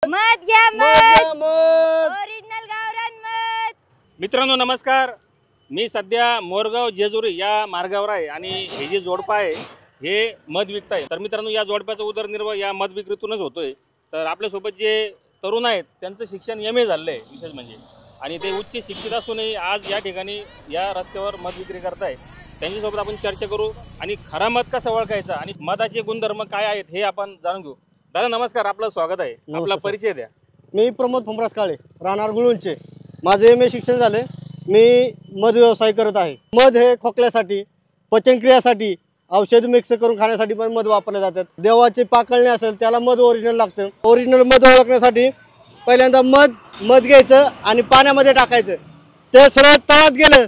मध घ्या मध, ओरिजिनल गावरान मध। मित्रांनो नमस्कार, मी सध्या मोरगाव जेजुरी या मार्गावर आहे आणि हे जे जोडपं आहे हे मध विकताय। तर मित्रांनो या जोडप्याचा उदरनिर्वाह या मध विक्रीतूनच होतोय। तर आपल्यासोबत जे तरुण आहेत त्यांचं शिक्षण MA झालं आहे विशेष म्हणजे, आणि ते उच्च शिक्षित असूनही आज या ठिकाणी या रस्त्यावर मध विक्री करताय। त्यांच्यासोबत आपण चर्चा करू आणि खरा मध कसा ओळखायचा आणि मधाचे गुणधर्म काय आहेत हे आपण जाणून घेऊ। दादा नमस्कार, आपलं स्वागत आहे। आपला परिचय द्या। मी प्रमोद फुमरास काळे, राहणार गुळूंचे। माझे MA शिक्षण झाले। मी मध व्यवसाय करत आहे। मध हे खोकल्यासाठी, पचनक्रियासाठी, औषध मिक्स करून खाण्यासाठी पण मध वापरले जातात। देवाची पाकळणी असेल त्याला मध ओरिजिनल लागतं। ओरिजिनल मध ओळखण्यासाठी पहिल्यांदा मध घ्यायचं आणि पाण्यामध्ये टाकायचं। ते सरळ तळात गेलं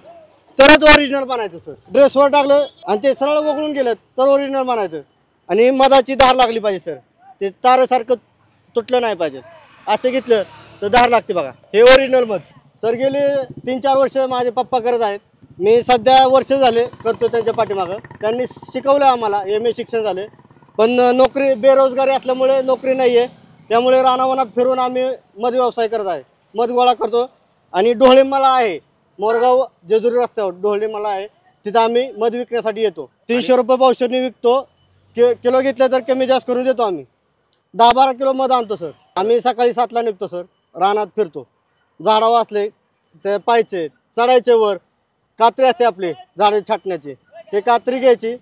तरच ओरिजिनल बनायचं सर। ड्रेसवर टाकलं आणि ते सरळ वगळून गेलं तर ओरिजिनल बनायचं। आणि मधाची धार लागली पाहिजे सर, ते तारेसारखं तुटलं नाही पाहिजे। असं घेतलं तर धार लागते बघा। हे ओरिजिनल मध सर गेले 3-4 वर्ष माझे पप्पा करत आहेत। मी सध्या वर्ष झाले करतो त्यांच्या पाठीमागं। त्यांनी शिकवलं आम्हाला, MA शिक्षण झाले, पण नोकरी बेरोजगारी असल्यामुळे नोकरी नाही आहे। त्यामुळे रानावनात फिरून आम्ही मध व्यवसाय करत आहे। मध गोळा करतो आणि ढोळीमला आहे, मोरगाव जेजुरी रस्त्यावर ढोळीमला आहे, तिथं आम्ही मध विकण्यासाठी येतो। 300 रुपये पावशेरने विकतो। किलो घेतलं तर कमी जास्त करून देतो आम्ही। 10-12 किलो मध आणतो सर। आम्ही सकाळी 7ला निघतो सर, रानात फिरतो। झाडावर असले ते पायचे, चढायचे वर, कात्री असते आपली झाडे छाटण्याची, ते कात्री घ्यायची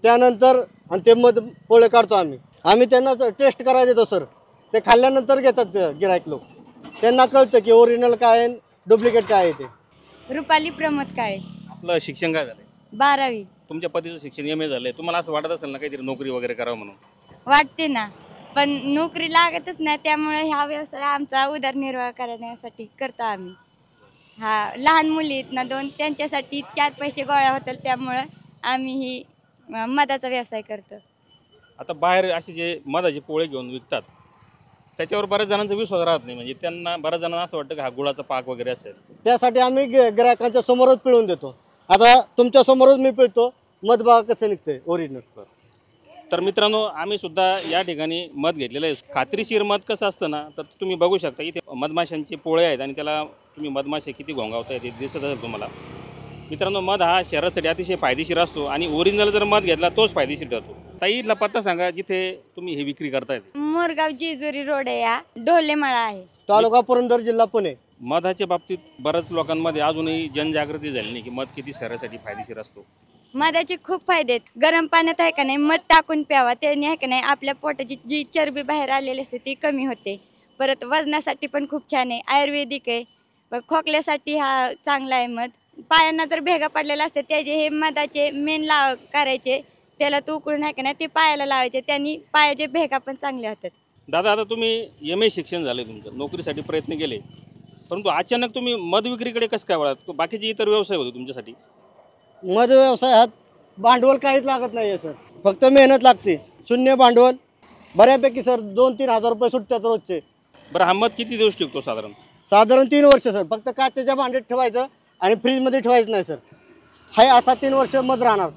त्यानंतर आणि ते मध पोळे काढतो आम्ही त्यांना टेस्ट करायला देतो सर। ते खाल्ल्यानंतर घेतात गिराईक लोक, त्यांना कळतं की ओरिजिनल काय आहे डुप्लिकेट काय आहे ते। रुपाली प्रमोद काळे। आपलं शिक्षण काय झालंय? 12वी। तुमच्या पतीचं शिक्षण MA झालंय, तुम्हाला असं वाटत असेल ना काहीतरी नोकरी वगैरे करावं म्हणून? वाटते ना, पण नोकरी लागतच नाही, त्यामुळे ह्या व्यवसाय आमचा उदरनिर्वाह करण्यासाठी करतो आम्ही। हा, लहान मुली आहेत ना 2, त्यांच्यासाठी 4 पैसे गोळा होतील, त्यामुळे आम्ही ही मधाचा व्यवसाय करतो। आता बाहेर असे जे मधाचे पोळे घेऊन विकतात त्याच्यावर बऱ्याच जणांचा विश्वास राहत नाही, म्हणजे त्यांना बऱ्याच जणांना असं वाटतं की हा गुळाचा पाक वगैरे असेल। त्यासाठी आम्ही गिरायकांच्या समोरच पिळून देतो। आता तुमच्या समोरच मी पिळतो मध, बघा कसं निघतंय ओरिजिनल। तर मित्रांनो आम्ही सुद्धा या ठिकाणी मध घेतलेलं आहे। खात्रीशीर मध कसं असतं ना, तर तुम्ही बघू शकता इथे मधमाशांचे पोळे आहेत आणि त्याला तुम्ही मधमाशे किती घोंगावताय ते दिसत असेल तुम्हाला। मित्रांनो मध हा शरीरासाठी अतिशय फायदेशीर असतो आणि ओरिजिनल जर मध घेतला तोच फायदेशीर ठरतो। ताईला पत्ता सांगा जिथे तुम्ही हे विक्री करताय। मोरगाव जेजुरी रोड आहे, या ढोलेमळा आहे, तालुका पुरंदर, जिल्हा पुणे। मधाच्या बाबतीत बऱ्याच लोकांमध्ये अजूनही जनजागृती झाली नाही की मध किती शरीरासाठी फायदेशीर असतो। मधाचे खूप फायदे आहेत। गरम पाण्यात आहे का नाही मध टाकून प्यावा, त्याने आहे का नाही आपल्या पोटाची जी चरबी बाहेर आलेली असते ती कमी होते। परत वजनासाठी पण खूप छान आहे, आयुर्वेदिक आहे। खोकल्यासाठी हा चांगला आहे मध। पायांना जर भेगा पडलेला असते त्याचे हे मधाचे मेन करायचे, त्याला तू उकळून आहे का नाही ते पायाला लावायचे, त्यांनी पायाचे भेगा पण चांगले होतात। दादा आता तुम्ही MA शिक्षण झाले, तुमचं नोकरीसाठी प्रयत्न केले, परंतु अचानक तुम्ही मध विक्रीकडे कसं काय वळालात? बाकीचे इतर व्यवसाय होते तुमच्यासाठी? मध व्यवसायात भांडवल काहीच लागत नाही आहे सर, फक्त मेहनत लागते। शून्य भांडवल, बऱ्यापैकी सर 2-3 हजार रुपये सुटतात रोजचे। बरं हा मध किती दिवस टिकतो साधारण? साधारण 3 वर्ष सर। फक्त काचेच्या भांड्यात ठेवायचं आणि फ्रीजमध्ये ठेवायचं नाही सर। हाय असा 3 वर्ष मध राहणार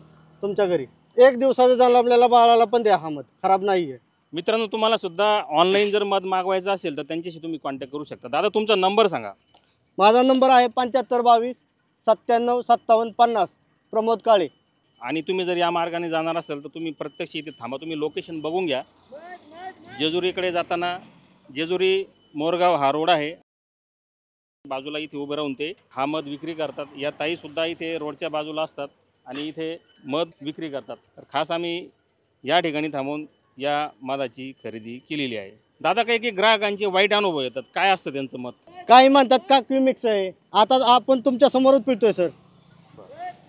तुमच्या घरी। 1 दिवसाचं जाणं आपल्याला बाळाला पण द्या, हा मध खराब नाही आहे। मित्रांनो तुम्हाला सुद्धा ऑनलाईन जर मध मागवायचं असेल तर त्यांच्याशी तुम्ही कॉन्टॅक्ट करू शकता। दादा तुमचा नंबर सांगा। माझा नंबर आहे 7522 97 57 50, प्रमोद काळे। आणि तुम्ही जर या मार्गाने जाणार असाल तर तुम्ही प्रत्यक्ष इथे थांबा, तुम्ही लोकेशन बघून घ्या। जेजुरीकडे जाताना जेजुरी मोरगाव हा रोड आहे, बाजूला इथे उभे राहून ते हा मध विक्री करतात। या ताईसुद्धा इथे रोडच्या बाजूला असतात आणि इथे मध विक्री करतात। तर खास आम्ही या ठिकाणी थांबून या मधाची खरेदी केलेली आहे। दादा काही ग्राहकांचे वाईट अनुभव येतात, काय असतं त्यांचं मत? काही म्हणतात का मिक्स आहे, आता आपण तुमच्या समोरच पिळतोय सर।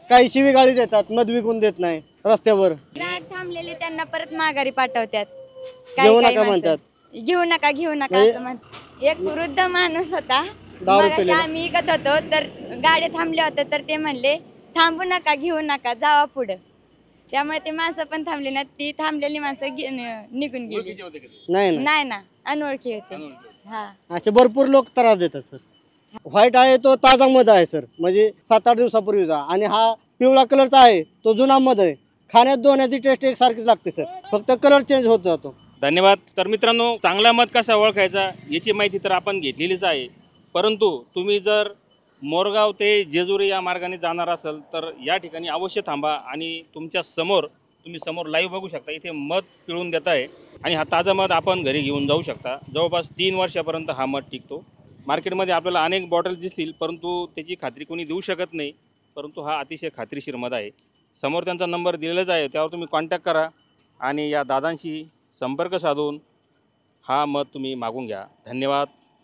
काही शिवीगाळी देतात, मध विकून देत नाही रस्त्यावर। ग्राहक थांबलेले त्यांना परत माघारी पाठवतात, घेऊ नका म्हणतात, घेऊ नका असं म्हणतात। एक वृद्ध माणूस होता, मगाशी आम्ही विकत होतो तर गाड्या थांबल्या होत्या तर ते म्हणले थांबू नका, घेऊ नका, जावा पुढं। त्यामुळे ते माणसं पण थांबली ना, ती थांबलेली माणसं निघून गेली। नाही ना, अनोळखी होते। हा, असे भरपूर लोक त्रास देतात सर। व्हाईट आहे तो ताजा मध आहे सर, म्हणजे 7-8 दिवसापूर्वीचा, आणि हा पिवळा कलरचा आहे तो जुना मध आहे। खाण्यात दोन्हीची टेस्ट एकसारखीच लागते सर, फक्त कलर चेंज होत जातो। धन्यवाद. तर मित्रांनो, चांगला मध कसा ओळखायचा याची माहिती तर आपण घेतलेलीच आहे, परंतु तुम्ही जर मोरगाव ते जेजुरी या मार्गाने जाणार असाल तर या ठिकाणी अवश्य थांबा आणि तुमच्या समोर तुम्ही समोर लाईव्ह बघू शकता, इथे मध पिळून देत आहे आणि हा ताजा मध आपण घरी घेऊन जाऊ शकता. जवळपास 3 वर्षापर्यंत हा मध टिकतो. मार्केटमध्ये आपल्याला अनेक बॉटल्स दिसतील, परंतु त्याची खात्री कोणी देऊ शकत नाही, परंतु हा अतिशय खात्रीशीर मध आहे. समोर त्यांचा नंबर दिलेलाच आहे, त्यावर तुम्ही कॉन्टॅक्ट करा आणि या दादांशी संपर्क साधून हा मध तुम्ही मागून घ्या. धन्यवाद.